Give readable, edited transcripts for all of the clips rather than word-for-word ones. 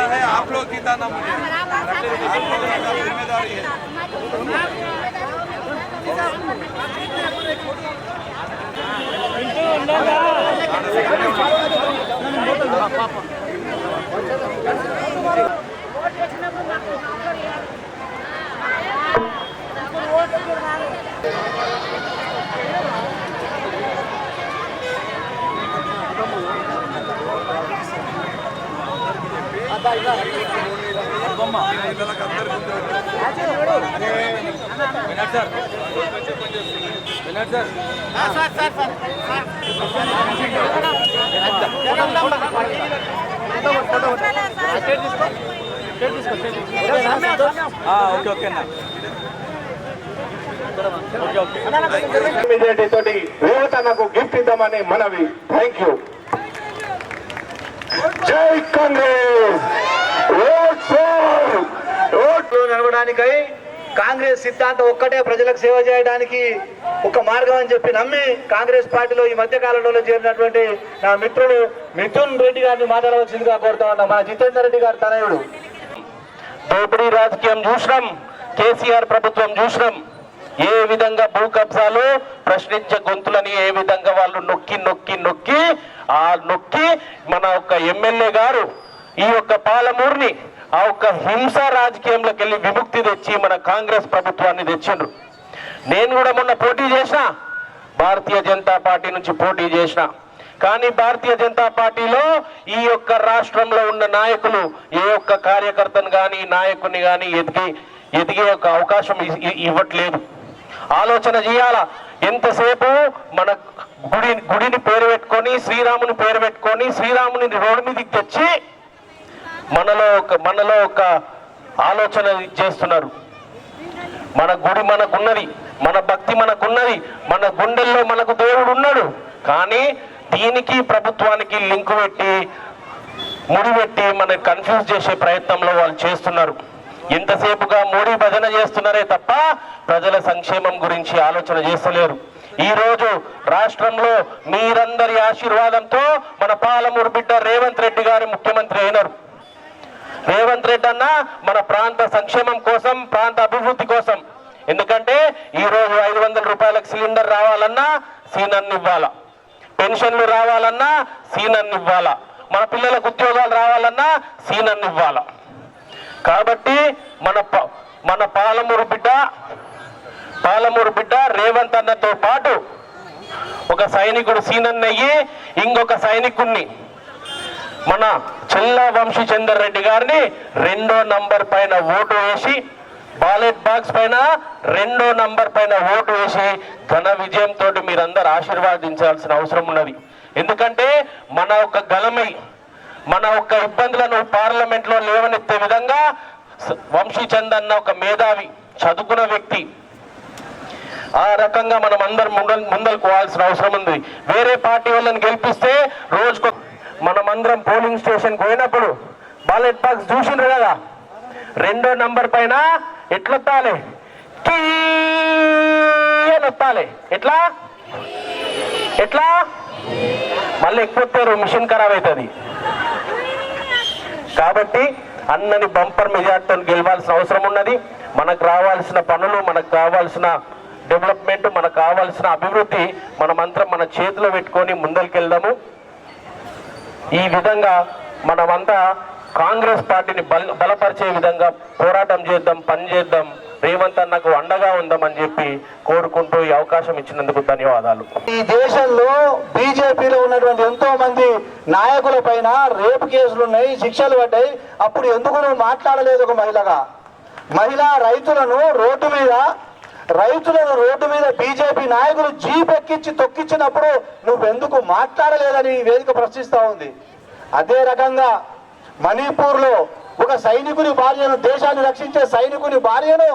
है आप लोग की ना मुझे जिम्मेदारी है। తోటి రేవతన్నకు గిఫ్ట్ ఇద్దామని మనవి. Thank you. జై కాంగ్రెస్. ఓట్లు నడవడానికై కాంగ్రెస్ సిద్ధాంతం ఒక్కటే ప్రజలకు సేవ చేయడానికి ఒక మార్గం అని చెప్పి నమ్మి కాంగ్రెస్ పార్టీలో ఈ మధ్య కాలంలో చేరినటువంటి నా మిత్రుడు మిథున్ రెడ్డి గారిని మాట్లాడవలసిందిగా కోరుతా ఉన్నా. మన జితేందర్ రెడ్డి గారు తనయుడు. దోపిడీ రాజకీయం చూసినాం, కేసీఆర్ ప్రభుత్వం చూసినాం. ఏ విధంగా భూ కబ్జాలు ప్రశ్నించే గొంతులని ఏ విధంగా వాళ్ళు నొక్కి నొక్కి నొక్కి నొక్కి మన ఒక ఎమ్మెల్యే గారు ఈ యొక్క పాలమూరుని ఆ ఒక్క హింస రాజకీయంలోకి వెళ్ళి విముక్తి తెచ్చి మన కాంగ్రెస్ ప్రభుత్వాన్ని తెచ్చిండ్రు. నేను కూడా మొన్న పోటీ చేసిన, భారతీయ జనతా పార్టీ నుంచి పోటీ చేసిన. కానీ భారతీయ జనతా పార్టీలో ఈ యొక్క రాష్ట్రంలో ఉన్న నాయకులు ఏ ఒక్క కార్యకర్తను కానీ నాయకుని కానీ ఎదిగే ఒక అవకాశం ఇవ్వట్లేదు. ఆలోచన చేయాలా. ఎంతసేపు మన గుడిని పేరు పెట్టుకొని శ్రీరాముని పేరు పెట్టుకొని శ్రీరాముని రోడ్డు మీదకి తెచ్చి మనలో ఒక ఆలోచన చేస్తున్నారు. మన గుడి మనకున్నది, మన భక్తి మనకున్నది, మన గుండెల్లో మనకు దేవుడు ఉన్నాడు. కానీ దీనికి ప్రభుత్వానికి లింకు పెట్టి ముడిపెట్టి మనకి కన్ఫ్యూజ్ చేసే ప్రయత్నంలో వాళ్ళు చేస్తున్నారు. ఎంతసేపుగా మోడీ భజన చేస్తున్నారే తప్ప ప్రజల సంక్షేమం గురించి ఆలోచన చేస్తలేరు. ఈ రోజు రాష్ట్రంలో మీరందరి ఆశీర్వాదంతో మన పాలమూరు బిడ్డ రేవంత్ రెడ్డి గారు ముఖ్యమంత్రి అయినారు. రేవంత్ రెడ్డి అన్న మన ప్రాంత సంక్షేమం కోసం, ప్రాంత అభివృద్ధి కోసం. ఎందుకంటే ఈ రోజు 500 రూపాయలకు సిలిండర్ రావాలన్నా సీనన్ని ఇవ్వాలా, పెన్షన్లు రావాలన్నా సీనన్ని ఇవ్వాలా, మన పిల్లలకు ఉద్యోగాలు రావాలన్నా సీనన్ని ఇవ్వాలా. కాబట్టి మన పాలమూరు బిడ్డ రేవంత్ అన్నతో పాటు ఒక సైనికుడు సీనన్నయ్యి, ఇంకొక సైనికుడిని మన చెల్లా వంశీ చందర్ రెడ్డి గారిని 2వ నంబర్ పైన ఓటు వేసి, బాలెట్ బాక్స్ పైన 2వ నంబర్ పైన ఓటు వేసి ఘన విజయంతో మీరందరూ ఆశీర్వాదించాల్సిన అవసరం ఉన్నది. ఎందుకంటే మన ఒక గలమై మన ఒక ఇబ్బందులను పార్లమెంట్ లో లేవనెత్తే విధంగా వంశీ చందర్ ఒక మేధావి, చదువుకున్న వ్యక్తి. ఆ రకంగా మనం అందరం ముందరకు పోవాల్సిన అవసరం ఉంది. వేరే పార్టీ వాళ్ళని గెలిపిస్తే రోజుకు మనమందరం పోలింగ్ స్టేషన్ పోయినప్పుడు బాలెట్ బాక్స్ చూసిండ్రు కదా, 2వ నంబర్ పైన ఎట్లొత్తాలి, ఎత్తాలి. ఎట్లా మళ్ళీ ఎక్కువ మిషన్ ఖరాబ్ అవుతుంది. కాబట్టి అన్నని బంపర్ మెజార్టీతో గెలవాల్సిన అవసరం ఉన్నది. మనకు రావాల్సిన పనులు, మనకు కావాల్సిన డెవలప్మెంట్, మనకు కావాల్సిన అభివృద్ధి మనమంతరం మన చేతిలో పెట్టుకొని ముందరికెళ్దాము. ఈ విధంగా మనమంతా కాంగ్రెస్ పార్టీని బలపరిచే విధంగా పోరాటం చేద్దాం, పనిచేద్దాం. రేవంత్ అన్నకు అండగా ఉందామని చెప్పి కోరుకుంటూ ఈ అవకాశం ఇచ్చినందుకు ధన్యవాదాలు. ఈ దేశంలో బీజేపీలో ఉన్నటువంటి ఎంతో మంది నాయకుల పైన రేపు కేసులు ఉన్నాయి, శిక్షలు పడ్డాయి. అప్పుడు ఎందుకు నువ్వు మాట్లాడలేదు? ఒక మహిళా రైతులను రోడ్డు మీద బీజేపీ నాయకులు జీప్ ఎక్కించి తొక్కించినప్పుడు నువ్వెందుకు మాట్లాడలేదని వేదిక ప్రశ్నిస్తూ ఉంది. అదే రకంగా మణిపూర్లో ఒక సైనికుని భార్యను, దేశాన్ని రక్షించే సైనికుని భార్యను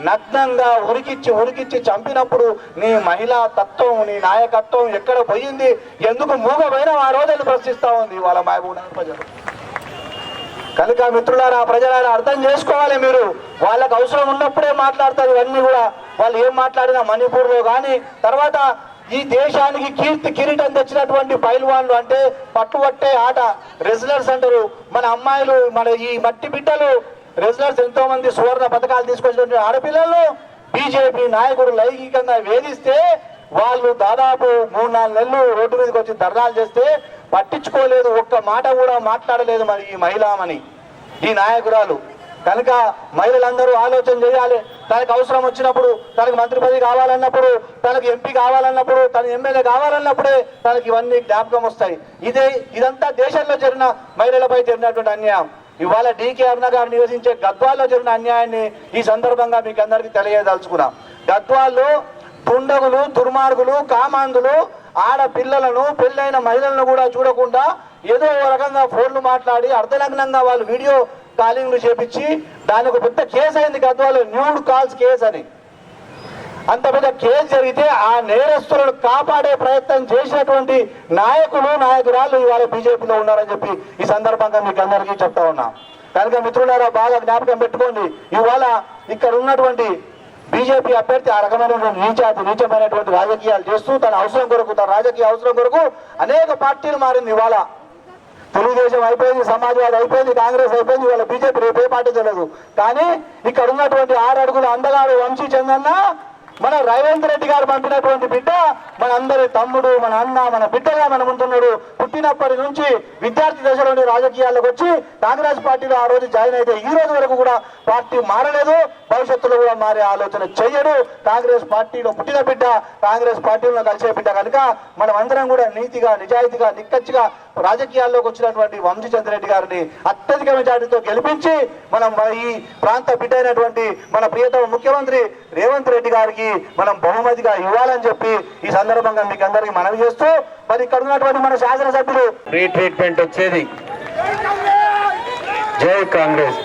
నగ్నంగా ఉరికిచ్చి చంపినప్పుడు నీ మహిళా తత్వం, నీ నాయకత్వం ఎక్కడ పోయింది? ఎందుకు మూగపోయినా ఆ రోజులు ప్రశ్నిస్తూ ఉంది వాళ్ళ మహబూబ్ నగర్ ప్రజలు. కనుక మిత్రులారా, ప్రజలారా అర్థం చేసుకోవాలి. మీరు వాళ్ళకు అవసరం ఉన్నప్పుడే మాట్లాడతారు ఇవన్నీ కూడా. వాళ్ళు ఏం మాట్లాడినా మణిపూర్లో కానీ, తర్వాత ఈ దేశానికి కీర్తి కిరీటం తెచ్చినటువంటి పైల్వాన్లు, అంటే పట్టుబట్టే ఆట రెజ్లర్స్ అంటారు. మన అమ్మాయిలు, మన ఈ మట్టి బిడ్డలు రెజ్లర్స్, ఎంతో మంది సువర్ణ పథకాలు తీసుకొచ్చినటువంటి ఆడపిల్లలు బీజేపీ నాయకుడు లైంగికంగా వేధిస్తే వాళ్ళు దాదాపు 3-4 నెలలు రోడ్డు మీదకి వచ్చి ధర్నాలు చేస్తే పట్టించుకోలేదు, ఒక్క మాట కూడా మాట్లాడలేదు మరి ఈ మహిళామణి, ఈ నాయకురాలు. కనుక మహిళలందరూ ఆలోచన చేయాలి. తనకు అవసరం వచ్చినప్పుడు, తనకు మంత్రి పదవి కావాలన్నప్పుడు, తనకు ఎంపీ కావాలన్నప్పుడు, తన ఎమ్మెల్యే కావాలన్నప్పుడే తనకి ఇవన్నీ జ్ఞాపకం వస్తాయి. ఇదంతా దేశంలో జరిగిన మహిళలపై జరిగినటువంటి అన్యాయం. ఇవాళ డీకే అరుణ గారు నివసించే గద్వాల్లో జరిగిన అన్యాయాన్ని ఈ సందర్భంగా మీకు అందరికీ తెలియదలుచుకున్నాం. గద్వాల్లో దుండగులు, దుర్మార్గులు, కామాంధులు ఆడపిల్లలను, పెళ్ళైన మహిళలను కూడా చూడకుండా ఏదో రకంగా ఫోన్లు మాట్లాడి అర్ధనగ్నంగా వాళ్ళు వీడియో కాలింగ్లు చేపించి దానికి ఒక పెద్ద కేసు అయింది గద్వాలో, న్యూడ్ కాల్స్ కేసు అని. అంత పెద్ద కేసు జరిగితే ఆ నేరస్తులను కాపాడే ప్రయత్నం చేసినటువంటి నాయకులు, నాయకురాలు ఇవాళ బీజేపీలో ఉన్నారని చెప్పి ఈ సందర్భంగా మీకు అందరికీ చెప్తా ఉన్నా. కనుక మిత్రులారా, బాగా జ్ఞాపకం పెట్టుకోండి. ఇవాళ ఇక్కడ ఉన్నటువంటి బీజేపీ అభ్యర్థి ఆ రకమైనటువంటి నీచమైనటువంటి రాజకీయాలు చేస్తూ తన అవసరం కొరకు, తన రాజకీయ అవసరం కొరకు అనేక పార్టీలు మారింది. ఇవాళ తెలుగుదేశం అయిపోయింది, సమాజ్వాదీ అయిపోయింది, కాంగ్రెస్ అయిపోయింది, ఇవాళ బీజేపీ రేపు ఏ పార్టీ తెలియదు. కానీ ఇక్కడ ఉన్నటువంటి 6 అడుగుల అందగాడు వంశీ చందన్న, మన రేవంత్ రెడ్డి గారు పంపినటువంటి బిడ్డ, మన అందరి తమ్ముడు, మన అన్న, మన బిడ్డగా మన ముందున్నాడు. పుట్టినప్పటి నుంచి విద్యార్థి దశలోని రాజకీయాల్లోకి వచ్చి కాంగ్రెస్ పార్టీలో ఆ రోజు జాయిన్ అయితే ఈ రోజు వరకు కూడా పార్టీ మారలేదు, భవిష్యత్తులో కూడా మారే ఆలోచన చెయ్యడు. కాంగ్రెస్ పార్టీలో పుట్టిన బిడ్డ, కాంగ్రెస్ పార్టీలో కలిసే బిడ్డ. కనుక మనం అందరం కూడా నీతిగా, నిజాయితీగా, నిక్కచ్చిగా రాజకీయాల్లోకి వచ్చినటువంటి వంశీ చంద్రెడ్డి గారిని అత్యధిక మెజార్టీతో గెలిపించి మనం ఈ ప్రాంత బిడ్డ అయినటువంటి మన ప్రియతమ ముఖ్యమంత్రి రేవంత్ రెడ్డి గారికి మనం బహుమతిగా ఇవ్వాలని చెప్పి ఈ సందర్భంగా మీకు అందరికీ మనవి చేస్తూ, మరి ఇక్కడ ఉన్నటువంటి మన శాసనసభ్యులు ఫ్రీ ట్రీట్మెంట్ వచ్చేది. జై కాంగ్రెస్.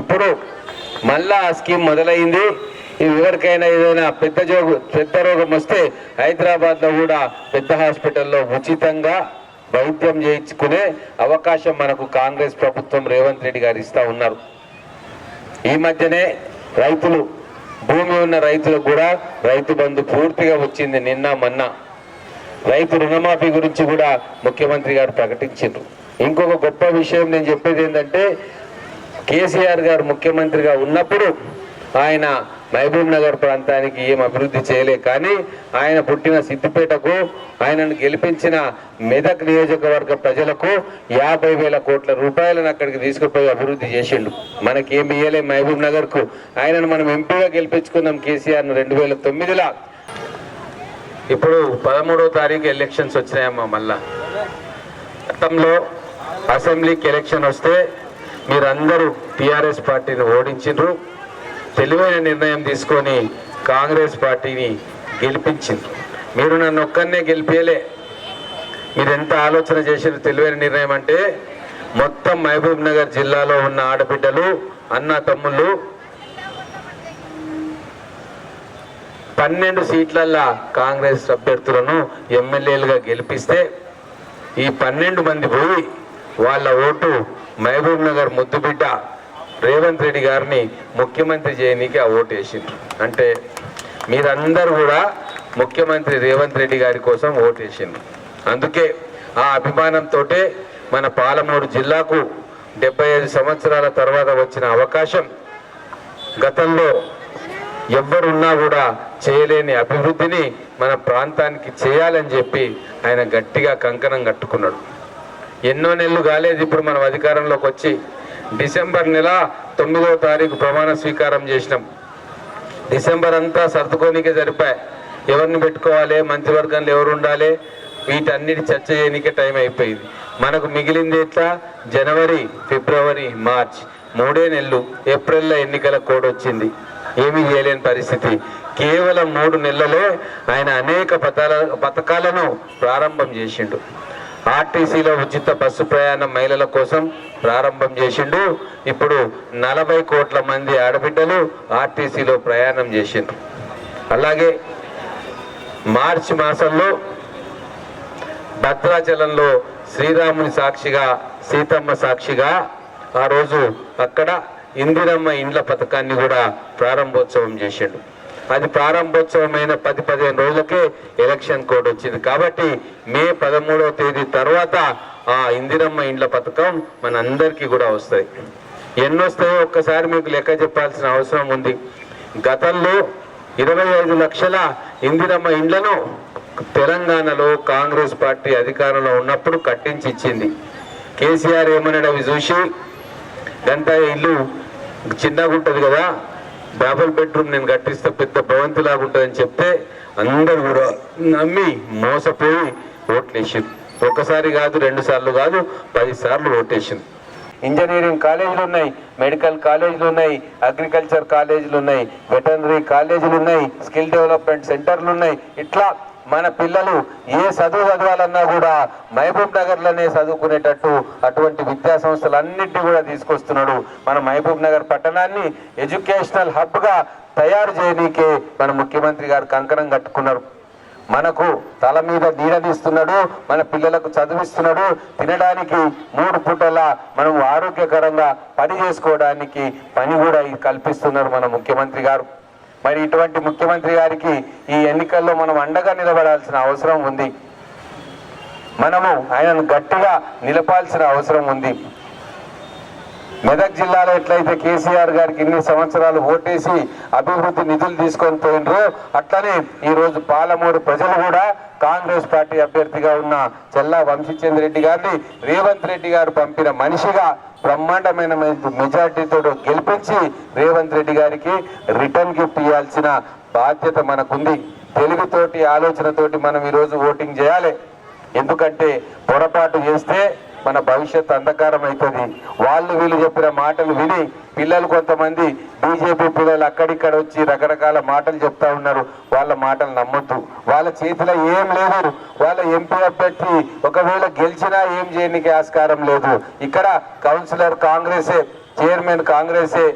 ఇప్పుడు మళ్ళా ఆ స్కీమ్ మొదలైంది. ఎవరికైనా ఏదైనా పెద్ద రోగం వస్తే హైదరాబాద్ లో కూడా పెద్ద హాస్పిటల్లో ఉచితంగా వైద్యం చేయించుకునే అవకాశం మనకు కాంగ్రెస్ ప్రభుత్వం రేవంత్ రెడ్డి గారు ఇస్తా ఉన్నారు. ఈ మధ్యనే రైతులు, భూమి ఉన్న రైతులకు కూడా రైతు బంధు పూర్తిగా వచ్చింది. నిన్న మొన్న రైతు రుణమాఫీ గురించి కూడా ముఖ్యమంత్రి గారు ప్రకటించారు. ఇంకొక గొప్ప విషయం నేను చెప్పేది ఏంటంటే, కేసీఆర్ గారు ముఖ్యమంత్రిగా ఉన్నప్పుడు ఆయన మహబూబ్ నగర్ ప్రాంతానికి ఏం అభివృద్ధి చేయలే, కానీ ఆయన పుట్టిన సిద్దిపేటకు, ఆయనను గెలిపించిన మెదక్ నియోజకవర్గ ప్రజలకు 50,000 కోట్ల రూపాయలను అక్కడికి తీసుకుపోయి అభివృద్ధి చేసిండు. మనకేం ఇయ్యలే మహబూబ్ నగర్కు. ఆయనను మనం ఎంపీగా గెలిపించుకున్నాం కేసీఆర్ను 2009లో. ఇప్పుడు 13వ తారీఖు ఎలక్షన్స్ వచ్చినాయమ్మా. మళ్ళా గతంలో అసెంబ్లీకి ఎలక్షన్ వస్తే మీరందరూ టీఆర్ఎస్ పార్టీని ఓడించిండ్రు. తెలివైన నిర్ణయం తీసుకొని కాంగ్రెస్ పార్టీని గెలిపించింది. మీరు నన్ను ఒక్కనే గెలిపేయలే. మీరు ఎంత ఆలోచన చేసిన తెలివైన నిర్ణయం అంటే, మొత్తం మహబూబ్ నగర్ జిల్లాలో ఉన్న ఆడబిడ్డలు, అన్న తమ్ముళ్ళు 12 సీట్లల్లో కాంగ్రెస్ అభ్యర్థులను ఎమ్మెల్యేలుగా గెలిపిస్తే ఈ 12 మంది పోయి వాళ్ళ ఓటు మహబూబ్ నగర్ ముద్దుబిడ్డ రేవంత్ రెడ్డి గారిని ముఖ్యమంత్రి చేయనీకి ఆ ఓటు వేసిండ్రు. అంటే మీరందరూ కూడా ముఖ్యమంత్రి రేవంత్ రెడ్డి గారి కోసం ఓటు వేసిండ్రు. అందుకే ఆ అభిమానంతో మన పాలమూరు జిల్లాకు 75 సంవత్సరాల తర్వాత వచ్చిన అవకాశం, గతంలో ఎవ్వరున్నా కూడా చేయలేని అభివృద్ధిని మన ప్రాంతానికి చేయాలని చెప్పి ఆయన గట్టిగా కంకణం కట్టుకున్నాడు. ఎన్నో నెలలు కాలేదు ఇప్పుడు మనం అధికారంలోకి వచ్చి. డిసెంబర్ నెల 9వ తారీఖు ప్రమాణ స్వీకారం చేసినాం. డిసెంబర్ అంతా సర్దుకోనికే సరిపోయి, ఎవరిని పెట్టుకోవాలి, మంత్రివర్గంలో ఎవరు ఉండాలి, వీటన్నిటి చర్చ చేయనికే టైం అయిపోయింది. మనకు మిగిలింది ఎట్లా, జనవరి, ఫిబ్రవరి, మార్చ్ 3 నెలలు. ఏప్రిల్లో ఎన్నికల కోడ్ వచ్చింది. ఏమీ చేయలేని పరిస్థితి. కేవలం 3 నెలలే ఆయన అనేక పథకాలను ప్రారంభం చేసిండు. ఆర్టీసీలో ఉచిత బస్సు ప్రయాణం మహిళల కోసం ప్రారంభం చేసిండు. ఇప్పుడు 40 కోట్ల మంది ఆడబిడ్డలు ఆర్టీసీలో ప్రయాణం చేసిండ్రు. అలాగే మార్చి మాసంలో భద్రాచలంలో శ్రీరాముని సాక్షిగా సీతమ్మ సాక్షిగా ఆ రోజు అక్కడ ఇందిరమ్మ ఇండ్ల పథకాన్ని కూడా ప్రారంభోత్సవం చేసిండు. అది ప్రారంభోత్సవమైన 10-15 రోజులకే ఎలక్షన్ కోడ్ వచ్చింది. కాబట్టి మే 13వ తేదీ తర్వాత ఆ ఇందిరమ్మ ఇండ్ల పథకం మన అందరికీ కూడా వస్తాయి. ఎన్నొస్తాయో ఒక్కసారి మీకు లెక్క చెప్పాల్సిన అవసరం ఉంది. గతంలో 25 లక్షల ఇందిరమ్మ ఇండ్లను తెలంగాణలో కాంగ్రెస్ పార్టీ అధికారంలో ఉన్నప్పుడు కట్టించి ఇచ్చింది. కేసీఆర్ ఏమన్నాడు అవి చూసి, గంట ఇల్లు చిన్నగా ఉంటుంది కదా, డబుల్ బెడ్రూమ్ నేను కట్టిస్తే పెద్ద భవంతిలాగా ఉంటుందని చెప్తే అందరు కూడా నమ్మి మోసపోయి ఓట్లేసింది. ఒకసారి కాదు, 2 సార్లు కాదు, 10 సార్లు ఓటేసింది. ఇంజనీరింగ్ కాలేజీలు ఉన్నాయి, మెడికల్ కాలేజీలు ఉన్నాయి, అగ్రికల్చర్ కాలేజీలు ఉన్నాయి, వెటర్నరీ కాలేజీలు ఉన్నాయి, స్కిల్ డెవలప్మెంట్ సెంటర్లు ఉన్నాయి. ఇట్లా మన పిల్లలు ఏ చదువు చదవాలన్నా కూడా మహబూబ్ నగర్లోనే చదువుకునేటట్టు అటువంటి విద్యా సంస్థలన్నింటినీ కూడా తీసుకొస్తున్నాడు. మన మహబూబ్ నగర్ పట్టణాన్ని ఎడ్యుకేషనల్ హబ్గా తయారు చేయనీకే మన ముఖ్యమంత్రి గారు కంకణం కట్టుకున్నారు. మనకు తల మీద నీడనిస్తున్నాడు, మన పిల్లలకు చదివిస్తున్నాడు, తినడానికి 3 పూటల మనం ఆరోగ్యకరంగా పని చేసుకోవడానికి పని కూడా కల్పిస్తున్నారు మన ముఖ్యమంత్రి గారు. మరి ఇటువంటి ముఖ్యమంత్రి గారికి ఈ ఎన్నికల్లో మనం అండగా నిలబడాల్సిన అవసరం ఉంది. మనము ఆయనను గట్టిగా నిలపాల్సిన అవసరం ఉంది. మెదక్ జిల్లాలో ఎట్లయితే కేసీఆర్ గారికి ఇన్ని సంవత్సరాలు ఓటేసి అభివృద్ధి నిధులు తీసుకొని పోయినరో, అట్లనే ఈరోజు పాలమూరు ప్రజలు కూడా కాంగ్రెస్ పార్టీ అభ్యర్థిగా ఉన్న చెల్లా వంశీచంద్ర రెడ్డి గారిని రేవంత్ రెడ్డి గారు పంపిన మనిషిగా బ్రహ్మాండమైన మెజార్టీతో గెలిపించి రేవంత్ రెడ్డి గారికి రిటర్న్ గిఫ్ట్ ఇవ్వాల్సిన బాధ్యత మనకుంది. తెలివితోటి ఆలోచనతోటి మనం ఈరోజు ఓటింగ్ చేయాలి. ఎందుకంటే పొరపాటు చేస్తే మన భవిష్యత్ అంధకారం అవుతుంది. వాళ్ళు వీళ్ళు చెప్పిన మాటలు విని పిల్లలు కొంతమంది బీజేపీ పిల్లలు అక్కడిక్కడ వచ్చి రకరకాల మాటలు చెప్తా ఉన్నారు. వాళ్ళ మాటలు నమ్మొద్దు. వాళ్ళ చేతిలో ఏం లేదు. వాళ్ళ ఎంపీ అభ్యర్థి ఒకవేళ గెలిచినా ఏం చేయడానికి ఆస్కారం లేదు. ఇక్కడ కౌన్సిలర్ కాంగ్రెసే, చైర్మన్ కాంగ్రెసే,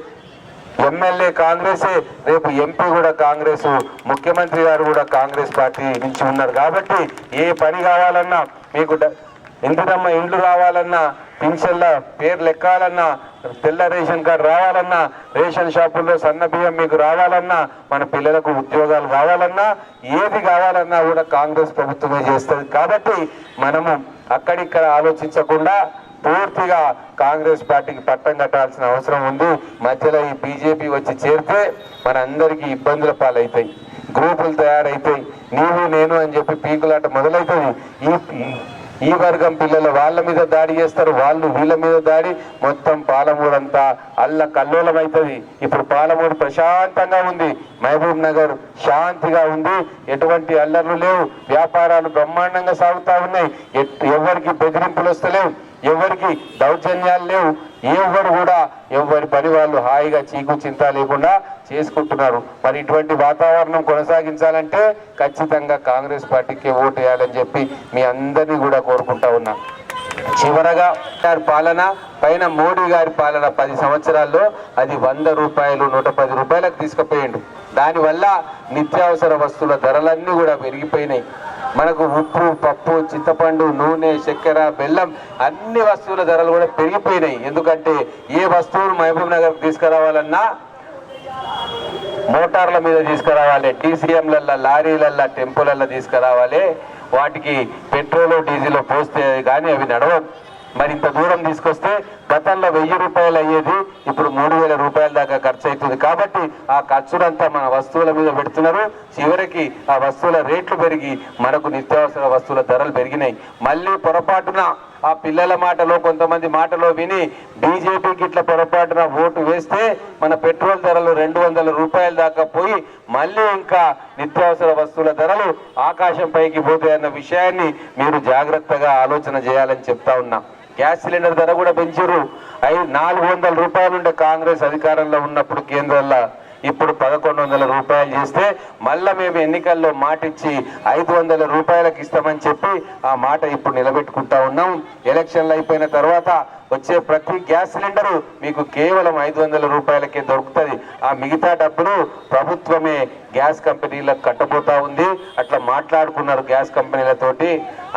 ఎమ్మెల్యే కాంగ్రెసే, రేపు ఎంపీ కూడా కాంగ్రెస్, ముఖ్యమంత్రి గారు కూడా కాంగ్రెస్ పార్టీ నుంచి ఉన్నారు. కాబట్టి ఏ పని కావాలన్నా, మీకు ఇందిరమ్మ ఇండ్లు రావాలన్నా, పింఛన్ల పేర్లు ఎక్కాలన్నా, తెల్ల రేషన్ కార్డు రావాలన్నా, రేషన్ షాపుల్లో సన్న బియ్యం మీకు రావాలన్నా, మన పిల్లలకు ఉద్యోగాలు కావాలన్నా, ఏది కావాలన్నా కూడా కాంగ్రెస్ ప్రభుత్వమే చేస్తుంది. కాబట్టి మనము అక్కడిక్కడ ఆలోచించకుండా పూర్తిగా కాంగ్రెస్ పార్టీకి పట్టం కట్టాల్సిన అవసరం ఉంది. మధ్యలో ఈ బీజేపీ వచ్చి చేరితే మన అందరికీ ఇబ్బందుల పాలవుతాయి, గ్రూపులు తయారవుతాయి, నీవు నేను అని చెప్పి పీకులాట మొదలవుతుంది. ఈ వర్గం పిల్లలు వాళ్ళ మీద దాడి చేస్తారు, వాళ్ళు వీళ్ళ మీద దాడి, మొత్తం పాలమూరంతా అల్ల కల్లోలం అవుతుంది. ఇప్పుడు పాలమూరు ప్రశాంతంగా ఉంది, మహబూబ్ నగర్ శాంతిగా ఉంది, ఎటువంటి అల్లర్లు లేవు, వ్యాపారాలు బ్రహ్మాండంగా సాగుతూ ఉన్నాయి, ఎవరికి బెదిరింపులు వస్తలేవు, ఎవరికి దౌర్జన్యాలు లేవు, ఎవరు కూడా ఎవరి పని వాళ్ళు హాయిగా చీకు చింత లేకుండా చేసుకుంటున్నారు. మరి ఇటువంటి వాతావరణం కొనసాగించాలంటే ఖచ్చితంగా కాంగ్రెస్ పార్టీకి ఓటు వేయాలని చెప్పి మీ అందరినీ కూడా కోరుకుంటా ఉన్నా. చివరగా గారి పాలన పైన మోడీ గారి పాలన 10 సంవత్సరాల్లో అది 100 రూపాయలు 110 రూపాయలకు తీసుకుపోయిండు. దానివల్ల నిత్యావసర వస్తువుల ధరలన్నీ కూడా పెరిగిపోయినాయి. మనకు ఉప్పు, పప్పు, చింతపండు, నూనె, చక్కెర, బెల్లం అన్ని వస్తువుల ధరలు కూడా పెరిగిపోయినాయి. ఎందుకంటే ఏ వస్తువులు మహబూబ్ నగర్ తీసుకురావాలన్నా మోటార్ల మీద తీసుకురావాలి, టీసీఎంలల్లో, లారీలల్లో, టెంపోలల్లో తీసుకురావాలి. వాటికి పెట్రోలు డీజిల్ పోస్తే కానీ అవి నడవవు. మరి ఇంత దూరం తీసుకొస్తే గతంలో 1000 రూపాయలు అయ్యేది ఇప్పుడు 3000 రూపాయల దాకా ఖర్చు అవుతుంది. కాబట్టి ఆ ఖర్చులంతా మన వస్తువుల మీద పెడుతున్నారు. చివరికి ఆ వస్తువుల రేట్లు పెరిగి మనకు నిత్యావసర వస్తువుల ధరలు పెరిగినాయి. మళ్ళీ పొరపాటున ఆ పిల్లల మాటలో, కొంతమంది మాటలో విని బీజేపీకి ఇట్లా పొరపాటున ఓటు వేస్తే మన పెట్రోల్ ధరలు 200 రూపాయల దాకా పోయి మళ్ళీ ఇంకా నిత్యావసర వస్తువుల ధరలు ఆకాశం పైకి పోతాయన్న విషయాన్ని మీరు జాగ్రత్తగా ఆలోచన చేయాలని చెప్తా ఉన్నా. గ్యాస్ సిలిండర్ ధర కూడా పెంచారు. 400 రూపాయలు ఉండే కాంగ్రెస్ అధికారంలో ఉన్నప్పుడు కేంద్రంలో, ఇప్పుడు 1100 రూపాయలు చేస్తే మళ్ళీ మేము ఎన్నికల్లో మాట ఇచ్చి 500 రూపాయలకు ఇస్తామని చెప్పి ఆ మాట ఇప్పుడు నిలబెట్టుకుంటా ఉన్నాం. ఎలక్షన్లు అయిపోయిన తర్వాత వచ్చే ప్రతి గ్యాస్ సిలిండరు మీకు కేవలం 500 రూపాయలకే దొరుకుతుంది. ఆ మిగతా డబ్బులు ప్రభుత్వమే గ్యాస్ కంపెనీలకు కట్టబోతా ఉంది. అట్లా మాట్లాడుకున్నారు గ్యాస్ కంపెనీలతోటి,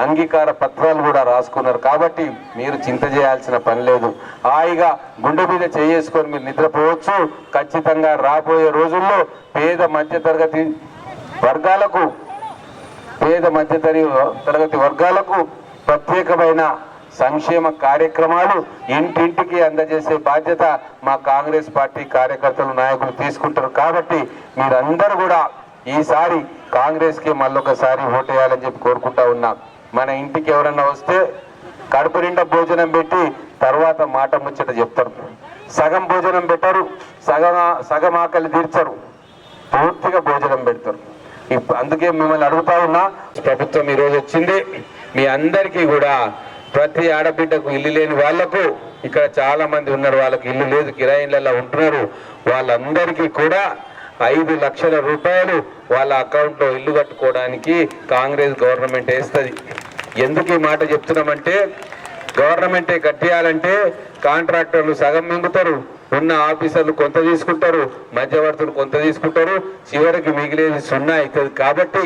అంగీకార పత్రాలు కూడా రాసుకున్నారు. కాబట్టి మీరు చింత చేయాల్సిన పని లేదు. హాయిగా గుండె మీద చేసుకొని మీరు నిద్రపోవచ్చు. ఖచ్చితంగా రాబోయే రోజుల్లో పేద మధ్యతరగతి వర్గాలకు ప్రత్యేకమైన సంక్షేమ కార్యక్రమాలు ఇంటింటికి అందజేసే బాధ్యత మా కాంగ్రెస్ పార్టీ కార్యకర్తలు నాయకులు తీసుకుంటారు. కాబట్టి మీరందరూ కూడా ఈసారి కాంగ్రెస్కి మళ్ళొకసారి ఓటేయాలని చెప్పి కోరుకుంటా ఉన్నాం. మన ఇంటికి ఎవరన్నా వస్తే కడుపు నిండా భోజనం పెట్టి తర్వాత మాట ముచ్చట చెప్తారు. సగం భోజనం పెట్టరు, సగం ఆకలి తీర్చరు, పూర్తిగా భోజనం పెడతారు. అందుకే మిమ్మల్ని అడుగుతా ఉన్నా, ప్రభుత్వం ఈరోజు వచ్చింది. మీ అందరికీ కూడా ప్రతి ఆడబిడ్డకు ఇల్లు లేని వాళ్లకు, ఇక్కడ చాలా మంది ఉన్నారు వాళ్ళకి ఇల్లు లేదు, కిరాయిలలో ఉంటున్నారు, వాళ్ళందరికీ కూడా 5 లక్షల రూపాయలు వాళ్ళ అకౌంట్లో ఇల్లు కట్టుకోవడానికి కాంగ్రెస్ గవర్నమెంట్ వేస్తుంది. ఎందుకు ఈ మాట చెప్తున్నామంటే, గవర్నమెంటే కట్టేయాలంటే కాంట్రాక్టర్లు సగం మింగుతారు, ఉన్న ఆఫీసర్లు కొంత తీసుకుంటారు, మధ్యవర్తులు కొంత తీసుకుంటారు, చివరికి మిగిలేది 0 అవుతుంది. కాబట్టి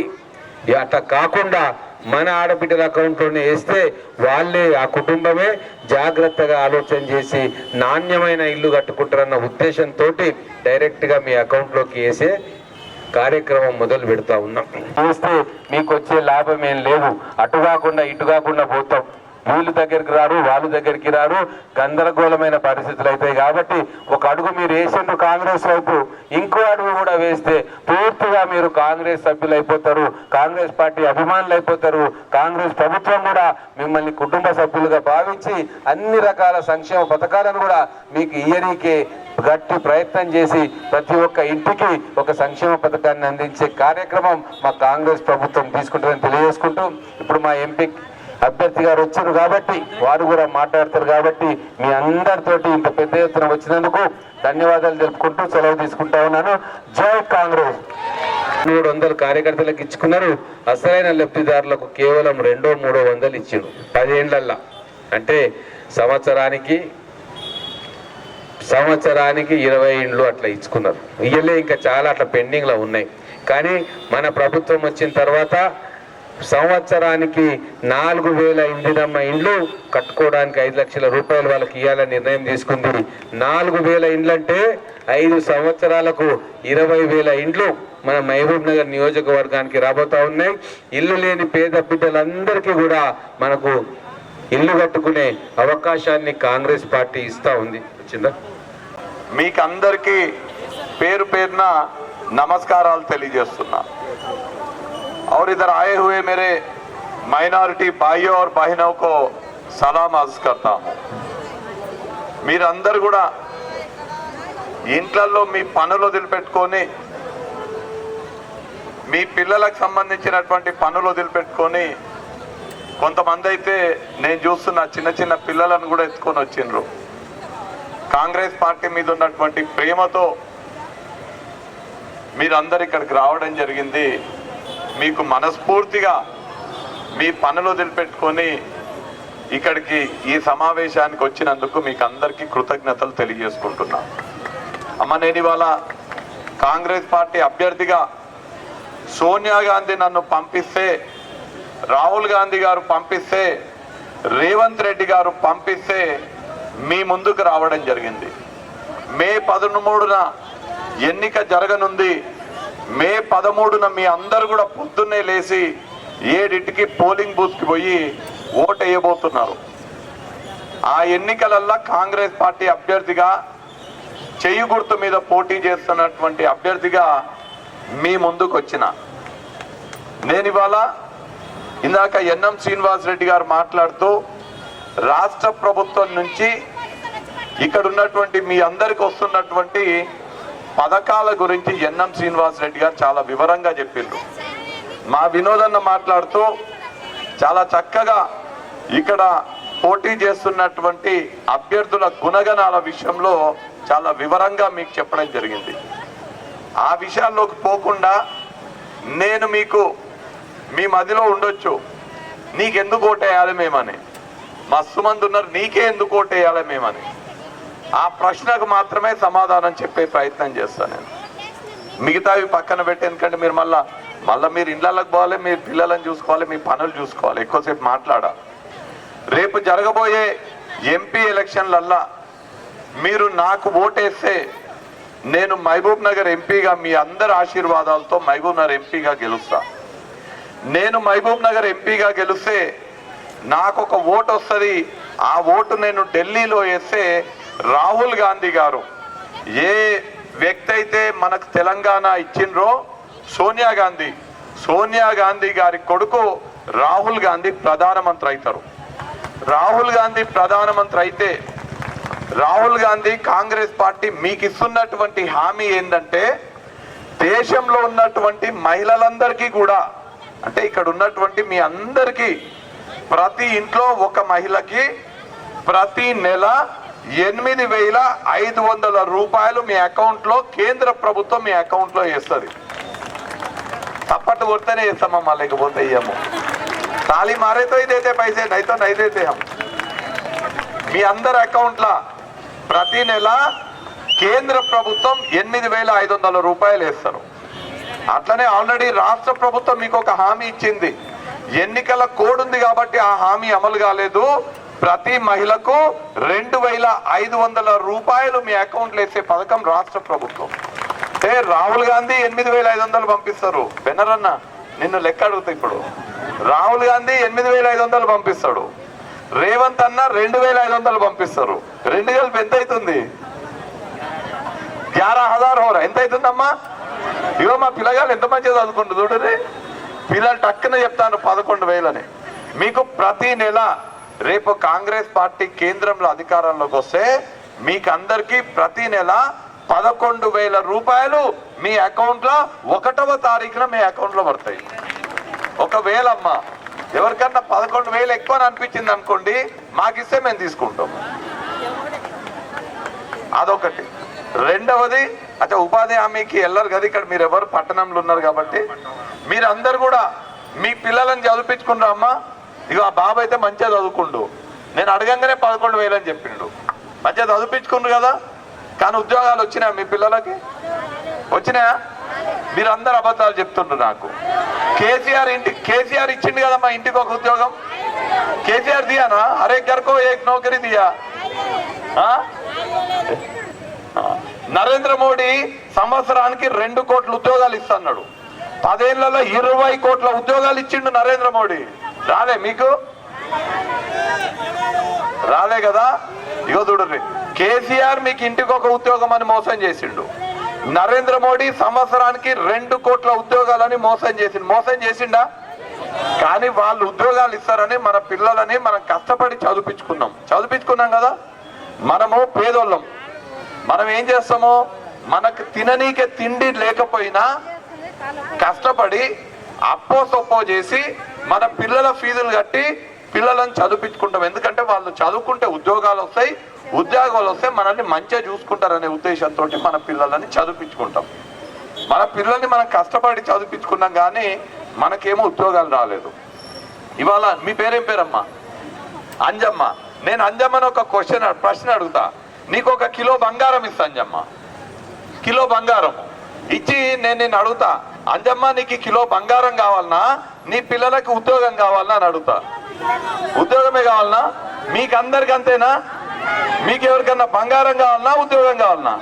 అట్లా కాకుండా మన ఆడబిడ్డల అకౌంట్లోనే వేస్తే వాళ్ళే, ఆ కుటుంబమే జాగ్రత్తగా ఆలోచన చేసి నాణ్యమైన ఇల్లు కట్టుకుంటారన్న ఉద్దేశంతో డైరెక్ట్గా మీ అకౌంట్లోకి వేసే కార్యక్రమం మొదలు పెడతా ఉన్నాం. చూస్తే మీకు వచ్చే లాభం ఏం లేదు. అటు కాకుండా ఇటు కాకుండా పోతాం. వీళ్ళు దగ్గరికి రారు, వాళ్ళు దగ్గరికి రారు, గందరగోళమైన పరిస్థితులు అవుతాయి. కాబట్టి ఒక అడుగు మీరు వేసిండ్రు కాంగ్రెస్ వైపు, ఇంకో అడుగు కూడా వేస్తే పూర్తిగా మీరు కాంగ్రెస్ సభ్యులు అయిపోతారు, కాంగ్రెస్ పార్టీ అభిమానులు అయిపోతారు. కాంగ్రెస్ ప్రభుత్వం కూడా మిమ్మల్ని కుటుంబ సభ్యులుగా భావించి అన్ని రకాల సంక్షేమ పథకాలను కూడా మీకు ఇయ్యనీకే గట్టి ప్రయత్నం చేసి ప్రతి ఒక్క ఇంటికి ఒక సంక్షేమ పథకాన్ని అందించే కార్యక్రమం మా కాంగ్రెస్ ప్రభుత్వం తీసుకుంటుందని తెలియజేసుకుంటూ, ఇప్పుడు మా ఎంపీ అభ్యర్థి గారు వచ్చారు కాబట్టి వారు కూడా మాట్లాడతారు. కాబట్టి మీ అందరితోటి ఇంత పెద్ద ఎత్తున వచ్చినందుకు ధన్యవాదాలు తెలుపుకుంటూ సెలవు తీసుకుంటా ఉన్నాను. జై కాంగ్రెస్. 300 కార్యకర్తలకు ఇచ్చుకున్నారు. అసలైన లబ్ధిదారులకు కేవలం 200-300 ఇచ్చిండు 10 ఏళ్లల్లా. అంటే సంవత్సరానికి 20 ఇండ్లు అట్లా ఇచ్చుకున్నారు. ఇయ్యలే ఇంకా చాలా అట్లా పెండింగ్లో ఉన్నాయి. కానీ మన ప్రభుత్వం వచ్చిన తర్వాత సంవత్సరానికి 4000 ఇందిరమ్మ ఇండ్లు కట్టుకోవడానికి 5 లక్షల రూపాయలు వాళ్ళకి ఇవ్వాలని నిర్ణయం తీసుకుంది. 4000 ఇండ్లు అంటే 5 సంవత్సరాలకు 20,000 ఇండ్లు మన మహబూబ్ నగర్ నియోజకవర్గానికి రాబోతా ఉన్నాయి. ఇల్లు లేని పేద బిడ్డలందరికీ కూడా మనకు ఇల్లు కట్టుకునే అవకాశాన్ని కాంగ్రెస్ పార్టీ ఇస్తా ఉంది. వచ్చిందా? మీకు అందరికీ పేరు పేరున నమస్కారాలు తెలియజేస్తున్నా. और इधर आए हुए मेरे माइनॉरिटी भाइयों और बहनों को सलाम अर्ज करता हूँ. మీరందరూ కూడా ఇంట్లలో మీ పనులు వదిలిపెట్టుకొని, మీ పిల్లలకు సంబంధించినటువంటి పనులు వదిలిపెట్టుకొని, కొంతమంది అయితే నేను చూస్తున్న చిన్న పిల్లలను కూడా ఎత్తుకొని వచ్చిండ్రు. కాంగ్రెస్ పార్టీ మీద ఉన్నటువంటి ప్రేమతో మీరందరూ ఇక్కడికి రావడం జరిగింది. మీకు మనస్ఫూర్తిగా మీ పనులు వదిలిపెట్టుకొని ఇక్కడికి ఈ సమావేశానికి వచ్చినందుకు మీకు అందరికీ కృతజ్ఞతలు తెలియజేసుకుంటున్నా. అమ్మ, నేను ఇవాళ కాంగ్రెస్ పార్టీ అభ్యర్థిగా సోనియా గాంధీ నన్ను పంపిస్తే, రాహుల్ గాంధీ గారు పంపిస్తే, రేవంత్ రెడ్డి గారు పంపిస్తే మీ ముందుకు రావడం జరిగింది. మే 13న ఎన్నిక జరగనుంది. మే 13న మీ అందరూ కూడా పొద్దున్నే లేచి 7ంటికి పోలింగ్ బూత్కి పోయి ఓటు వేయబోతున్నారు. ఆ ఎన్నికలల్లో కాంగ్రెస్ పార్టీ అభ్యర్థిగా, చెయ్యి గుర్తు మీద పోటీ చేస్తున్నటువంటి అభ్యర్థిగా మీ ముందుకు వచ్చిన నేను ఇవాళ, ఇందాక ఎన్ఎం శ్రీనివాస్ రెడ్డి గారు మాట్లాడుతూ రాష్ట్ర ప్రభుత్వం నుంచి ఇక్కడ ఉన్నటువంటి మీ అందరికి వస్తున్నటువంటి పథకాల గురించి ఎన్ఎం శ్రీనివాస్ రెడ్డి గారు చాలా వివరంగా చెప్పిండ్రు. మా వినోదన్న మాట్లాడుతూ చాలా చక్కగా ఇక్కడ పోటీ చేస్తున్నటువంటి అభ్యర్థుల గుణగణాల విషయంలో చాలా వివరంగా మీకు చెప్పడం జరిగింది. ఆ విషయాల్లోకి పోకుండా నేను మీకు, మీ మదిలో ఉండొచ్చు నీకెందుకు ఓటేయాలి మేమని. మస్తు మంది ఉన్నారు, నీకే ఎందుకు ఓటేయాలి మేమని. ఆ ప్రశ్నకు మాత్రమే సమాధానం చెప్పే ప్రయత్నం చేస్తాను నేను. మిగతావి పక్కన పెట్టి, ఎందుకంటే మీరు మళ్ళా మీరు ఇళ్ళకి పోవాలి, మీరు పిల్లలను చూసుకోవాలి, మీ పనులు చూసుకోవాలి, ఎక్కువసేపు మాట్లాడాలి. రేపు జరగబోయే ఎంపీ ఎలక్షన్లల్లా మీరు నాకు ఓటేస్తే నేను మహబూబ్ నగర్ ఎంపీగా మీ అందరి ఆశీర్వాదాలతో మహబూబ్ నగర్ ఎంపీగా గెలుస్తా. నేను మహబూబ్ నగర్ ఎంపీగా గెలిస్తే నాకు ఒక ఓటు వస్తుంది. ఆ ఓటు నేను ఢిల్లీలో వేస్తే రాహుల్ గాంధీ గారు ఏ వ్యక్తి అయితే మనకు తెలంగాణ ఇచ్చిండ్రో సోనియా గాంధీ గారి కొడుకు రాహుల్ గాంధీ ప్రధానమంత్రి అవుతారు. రాహుల్ గాంధీ ప్రధానమంత్రి అయితే రాహుల్ గాంధీ కాంగ్రెస్ పార్టీ మీకు ఇస్తున్నటువంటి హామీ ఏంటంటే దేశంలో ఉన్నటువంటి మహిళలందరికీ కూడా, అంటే ఇక్కడ ఉన్నటువంటి మీ అందరికీ ప్రతి ఇంట్లో ఒక మహిళకి ప్రతి నెల 8,500 రూపాయలు మీ అకౌంట్లో కేంద్ర ప్రభుత్వం మీ అకౌంట్లో వేస్తుంది. తప్పట్టు కొడితేనే వేస్తామమ్మా, లేకపోతే ఇయ్యము. తాళి మారేతో ఇదైతే పైసే నైతో నైదైతే మీ అందరి అకౌంట్ల ప్రతి నెల కేంద్ర ప్రభుత్వం 8,500 రూపాయలు వేస్తారు. అట్లనే ఆల్రెడీ రాష్ట్ర ప్రభుత్వం మీకు ఒక హామీ ఇచ్చింది. ఎన్నికల కోడ్ ఉంది కాబట్టి ఆ హామీ అమలు కాలేదు. ప్రతి మహిళకు 2,500 రూపాయలు మీ అకౌంట్లో వేసే పథకం రాష్ట్ర ప్రభుత్వం. అంటే రాహుల్ గాంధీ 8,500 పంపిస్తారు. బెనరన్న నిన్ను లెక్క అడుగుతా. ఇప్పుడు రాహుల్ గాంధీ 8,500 పంపిస్తాడు, రేవంత్ అన్న 2,500 పంపిస్తారు. 2 కలిపి ఎంత అవుతుంది? 11,000 హోరా. ఎంత అవుతుందమ్మా? ఇగో మా పిల్లగాళ్ళు ఎంత మంచిగా చదువుకుంటుంది చూడండి. పిల్లలు టక్కున చెప్తాను 11,000 అని. మీకు ప్రతి నెల రేపు కాంగ్రెస్ పార్టీ కేంద్రంలో అధికారంలోకి వస్తే మీకు అందరికీ ప్రతి నెల 11,000 రూపాయలు మీ అకౌంట్లో 1వ తారీఖున మీ అకౌంట్లో పడతాయి. ఒకవేళ అమ్మా ఎవరికన్నా 11,000 ఎక్కువ అనిపించింది అనుకోండి, మాకిస్తే మేము తీసుకుంటాము. అదొకటి. రెండవది, అంటే ఉపాధి హామీకి వెళ్ళరు కదా, ఇక్కడ మీరు ఎవరు పట్టణంలో ఉన్నారు కాబట్టి మీరు అందరు కూడా మీ పిల్లలను చదివించుకుంటారు. అమ్మా ఇక ఆ బాబు అయితే మంచిగా చదువుకుండు, నేను అడగంగానే 11,000 అని చెప్పిండు. మంచిగా చదివించుకుండ్రు కదా, కానీ ఉద్యోగాలు వచ్చినాయా మీ పిల్లలకి? వచ్చినాయా? మీరు అందరు అబద్ధాలు చెప్తుండ్రు. నాకు కేసీఆర్ ఇచ్చిండు కదా మా ఇంటికి ఒక ఉద్యోగం. కేసీఆర్ దియానా? అరే గర్కో ఏక్ నౌకరీ దియా. నరేంద్ర మోడీ సంవత్సరానికి 2 కోట్ల ఉద్యోగాలు ఇస్తున్నాడు. 10 ఏళ్లలో 20 కోట్ల ఉద్యోగాలు ఇచ్చిండు నరేంద్ర మోడీ. రాలే మీకు? రాలే కదా. ఇగో చూడండి, కేసీఆర్ మీకు ఇంటికి ఒక ఉద్యోగం అని మోసం చేసిండు. నరేంద్ర మోడీ సంవత్సరానికి 2 కోట్ల ఉద్యోగాలని మోసం చేసిండా? కానీ వాళ్ళు ఉద్యోగాలు ఇస్తారని మన పిల్లలని మనం కష్టపడి చదివించుకున్నాం కదా. మనము పేదోళ్ళం. మనం ఏం చేస్తాము, మనకు తిననీకే తిండి లేకపోయినా కష్టపడి అప్పో సొప్పో చేసి మన పిల్లల ఫీజులు కట్టి పిల్లలను చదివించుకుంటాం. ఎందుకంటే వాళ్ళు చదువుకుంటే ఉద్యోగాలు వస్తాయి, ఉద్యోగాలు వస్తే మనల్ని మంచిగా చూసుకుంటారనే ఉద్దేశంతో మన పిల్లలని చదివించుకుంటాం. మన పిల్లల్ని మనం కష్టపడి చదివించుకున్నాం, కానీ మనకేమో ఉద్యోగాలు రాలేదు. ఇవాళ మీ పేరేం పేరమ్మా? అంజమ్మ. నేను అంజమ్మని ఒక ప్రశ్న అడుగుతా. నీకు 1 కిలో బంగారం ఇస్తా అంజమ్మ. కిలో బంగారం ఇచ్చి నేను అడుగుతా, అంజమ్మ నీకు కిలో బంగారం కావాలనా, నీ పిల్లలకి ఉద్యోగం కావాలనా అని అడుగుతా. ఉద్యోగమే కావాలనా? మీకు అందరికి అంతేనా? మీకు ఎవరికన్నా బంగారం కావాలనా, ఉద్యోగం కావాలనా?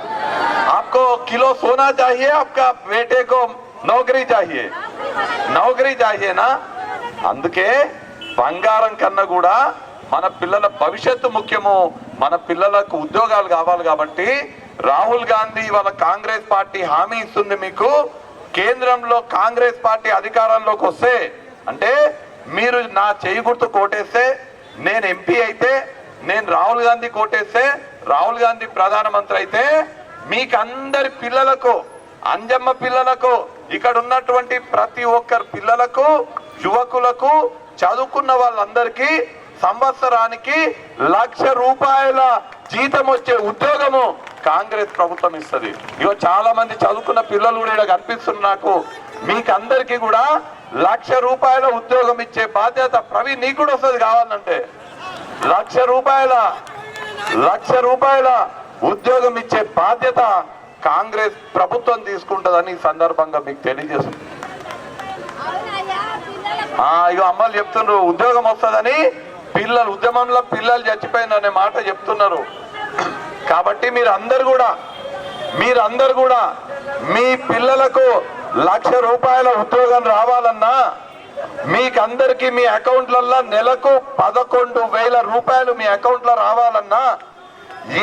आपको किलो सोना चाहिए, आपका बेटे को नौकरी चाहिए ना. అందుకే బంగారం కన్నా కూడా మన పిల్లల భవిష్యత్తు ముఖ్యము. మన పిల్లలకు ఉద్యోగాలు కావాలి కాబట్టి రాహుల్ గాంధీ వాళ్ళ కాంగ్రెస్ పార్టీ హామీ ఇస్తుంది. మీకు కేంద్రంలో కాంగ్రెస్ పార్టీ అధికారంలోకి వస్తే, అంటే మీరు నా చేయి గుర్తు కోటేస్తే, నేను ఎంపీ అయితే, నేను రాహుల్ గాంధీ కోటేస్తే, రాహుల్ గాంధీ ప్రధానమంత్రి అయితే, మీకు అందరి పిల్లలకు, అంజమ్మ పిల్లలకు, ఇక్కడ ఉన్నటువంటి ప్రతి ఒక్కరి పిల్లలకు, యువకులకు, చదువుకున్న వాళ్ళందరికీ సంవత్సరానికి 1,00,000 రూపాయల జీతం వచ్చే ఉద్యోగము కాంగ్రెస్ ప్రభుత్వం ఇస్తుంది. ఇగో చాలా మంది చదువుకున్న పిల్లలు కూడా ఇక్కడ కనిపిస్తున్నారు నాకు. మీకు అందరికీ కూడా 1,00,000 రూపాయల ఉద్యోగం ఇచ్చే బాధ్యత ప్రవీణ్ నీకు కూడా వస్తుంది. కావాలంటే లక్ష రూపాయల ఉద్యోగం ఇచ్చే బాధ్యత కాంగ్రెస్ ప్రభుత్వం తీసుకుంటుందని ఈ సందర్భంగా మీకు తెలియజేస్తుంది. ఇగో అమ్మలు చెప్తున్నారు ఉద్యోగం వస్తుందని, పిల్లలు ఉద్యమంలో పిల్లలు చచ్చిపోయిందనే మాట చెప్తున్నారు. కాబట్టి మీరందరూ కూడా మీ పిల్లలకు ₹1,00,000 ఉద్యోగం రావాలన్నా, మీకందరికి మీ అకౌంట్లలో నెలకు ₹11,000 మీ అకౌంట్లో రావాలన్నా,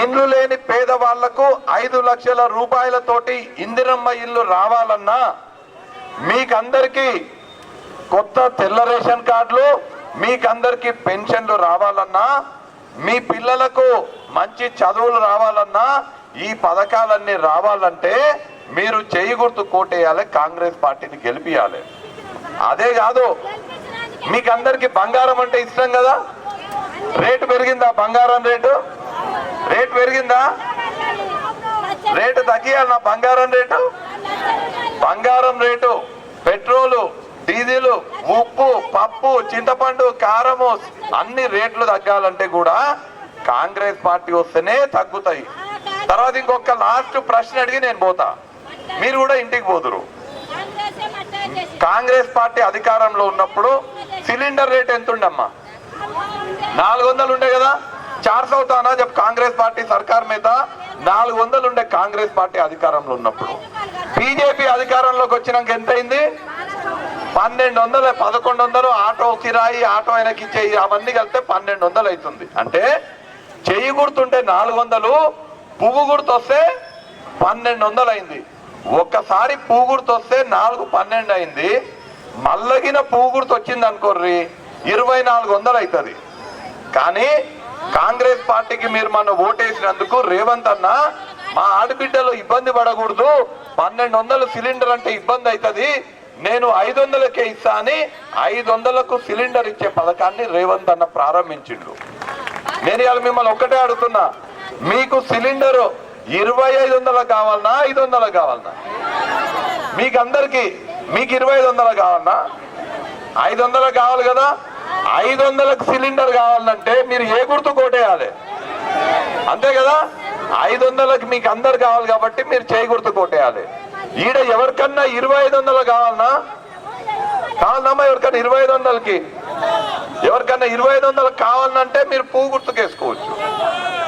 ఇల్లు లేని పేదవాళ్లకు ₹5,00,000 ఇందిరమ్మ ఇల్లు రావాలన్నా, మీకందరికి కొత్త తెల్ల రేషన్ కార్డులు, మీకందరికి పెన్షన్లు రావాలన్నా, మీ పిల్లలకు మంచి చదువులు రావాలన్నా, ఈ పథకాలన్నీ రావాలంటే మీరు చేయి గుర్తు కోటేయాలి, కాంగ్రెస్ పార్టీని గెలిపియాలి. అదే కాదు, మీకందరికి బంగారం అంటే ఇష్టం కదా. రేటు పెరిగిందా? బంగారం రేటు పెరిగిందా? రేటు తగ్గియాలన్నా బంగారం రేటు, పెట్రోలు, డీజిల్, ఉప్పు, పప్పు, చింతపండు, కారము అన్ని రేట్లు తగ్గాలంటే కూడా కాంగ్రెస్ పార్టీ వస్తేనే తగ్గుతాయి. తర్వాత ఇంకొక లాస్ట్ ప్రశ్న అడిగి నేను పోతా, మీరు కూడా ఇంటికి పోదురు. కాంగ్రెస్ పార్టీ అధికారంలో ఉన్నప్పుడు సిలిండర్ రేట్ ఎంత ఉండమ్మా? 400 ఉండే కదా. 400 అవుతానా చెప్పు. కాంగ్రెస్ పార్టీ సర్కార్ మీద 400 ఉండే కాంగ్రెస్ పార్టీ అధికారంలో ఉన్నప్పుడు. బీజేపీ అధికారంలోకి వచ్చినాక ఎంత అయింది? 1200, 1100. ఆటో కిరాయి, ఆటో ఆయనకి ఇచ్చే అవన్నీ కలిపితే 1200 అవుతుంది. అంటే చెయ్యి గుర్తుంటే 400, పువ్వు గుర్తు వస్తే 1200 అయింది. ఒక్కసారి పువ్వు గుర్తు వస్తే 4 12 అయింది. మల్లగిన పువ్వు గుర్తు వచ్చింది అనుకోర్రి 2400 అవుతుంది. కానీ కాంగ్రెస్ పార్టీకి మీరు మన ఓటేసినందుకు రేవంత్ అన్న, మా ఆడబిడ్డలు ఇబ్బంది పడకూడదు, 1200 సిలిండర్ అంటే ఇబ్బంది అవుతుంది, నేను 500కే ఇస్తా అని 500కు సిలిండర్ ఇచ్చే పథకాన్ని రేవంత్ అన్న ప్రారంభించిండు. నేను ఇవాళ మిమ్మల్ని ఒక్కటే అడుగుతున్నా, మీకు సిలిండర్ 2500 కావాలన్నా 500 కావాలన్నా? మీకు 2500 కావాలన్నా? 500 కావాలి కదా. 500కు సిలిండర్ కావాలంటే మీరు ఏ గుర్తు కోటేయాలి? అంతే కదా. 500కి మీకు అందరు కావాలి కాబట్టి మీరు చేయి గుర్తు కోటేయాలి. ఈడ ఎవరికన్నా 2500 కావాలన్నా? కావాలమ్మా ఎవరికన్నా 2500కి? ఎవరికన్నా 2500 కావాలంటే మీరు పువ్వు గుర్తుకేసుకోవచ్చు.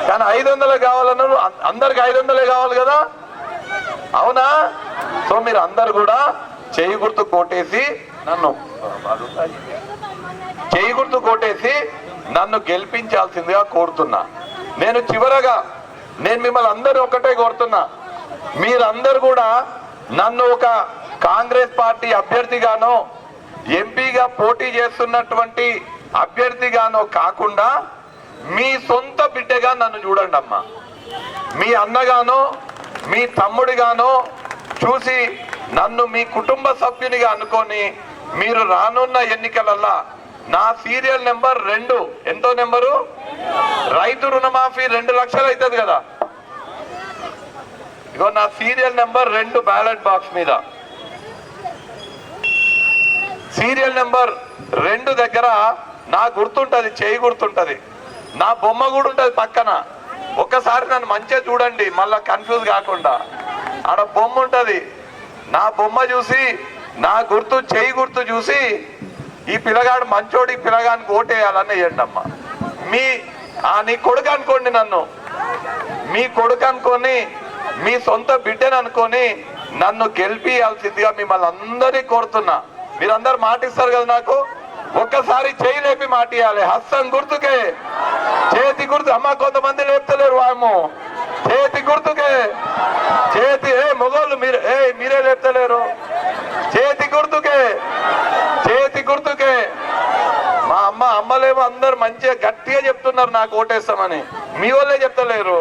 కానీ 500 కావాలన్నారు, అందరికి 500 కావాలి కదా. అవునా? సో మీరు అందరు కూడా చేయి గుర్తు కోటేసి నన్ను గెలిపించాల్సిందిగా కోరుతున్నా. నేను చివరగా మిమ్మల్ని అందరూ ఒకటే కోరుతున్నా, మీరందరూ కూడా నన్ను ఒక కాంగ్రెస్ పార్టీ అభ్యర్థిగానో, ఎంపీగా పోటీ చేస్తున్నటువంటి అభ్యర్థిగానో కాకుండా మీ సొంత బిడ్డగా నన్ను చూడండి అమ్మా. మీ అన్నగానో మీ తమ్ముడిగానో చూసి నన్ను మీ కుటుంబ సభ్యునిగా అనుకొని మీరు రానున్న ఎన్నికలల్లా నా సీరియల్ నెంబర్ 2, ఎంతో నెంబరు, రైతు రుణమాఫీ 2 లక్షలు అవుతుంది కదా. ఇగో నా సీరియల్ నెంబర్ 2 బ్యాలెట్ బాక్స్ మీద, సీరియల్ నెంబర్ 2 దగ్గర నా గుర్తుంటది, చేయి గుర్తుంటది, నా బొమ్మ కూడా ఉంటది పక్కన. ఒక్కసారి నన్ను మంచిగా చూడండి, మళ్ళా కన్ఫ్యూజ్ కాకుండా. ఆడ బొమ్మ ఉంటది, నా బొమ్మ చూసి, నా గుర్తు చేయి గుర్తు చూసి ఈ పిల్లగాడు మంచోడు, ఈ పిల్లగానికి ఓటేయాలని వేయండి అమ్మా. నీ కొడుకు అనుకోండి, నన్ను మీ కొడుకు అనుకొని, మీ సొంత బిడ్డను అనుకొని నన్ను గెలిపియాల్సిందిగా మిమ్మల్ని అందరినీ కోరుతున్నా. మీరందరు మాటిస్తారు కదా నాకు. ఒక్కసారి చేయి లేపి మాటియాలి. హస్తం గుర్తుకే, చేతి గుర్తు. అమ్మ కొంతమంది లేపుతలేరు, వాము చేతి గుర్తుకే. మొగోళ్ళు మీరే లేపుతలేరు. చేతి గుర్తుకే. మా అమ్మలేమో అందరు మంచిగా గట్టిగా చెప్తున్నారు నాకు ఓటేస్తామని, మీ వాళ్ళే చెప్తలేరు.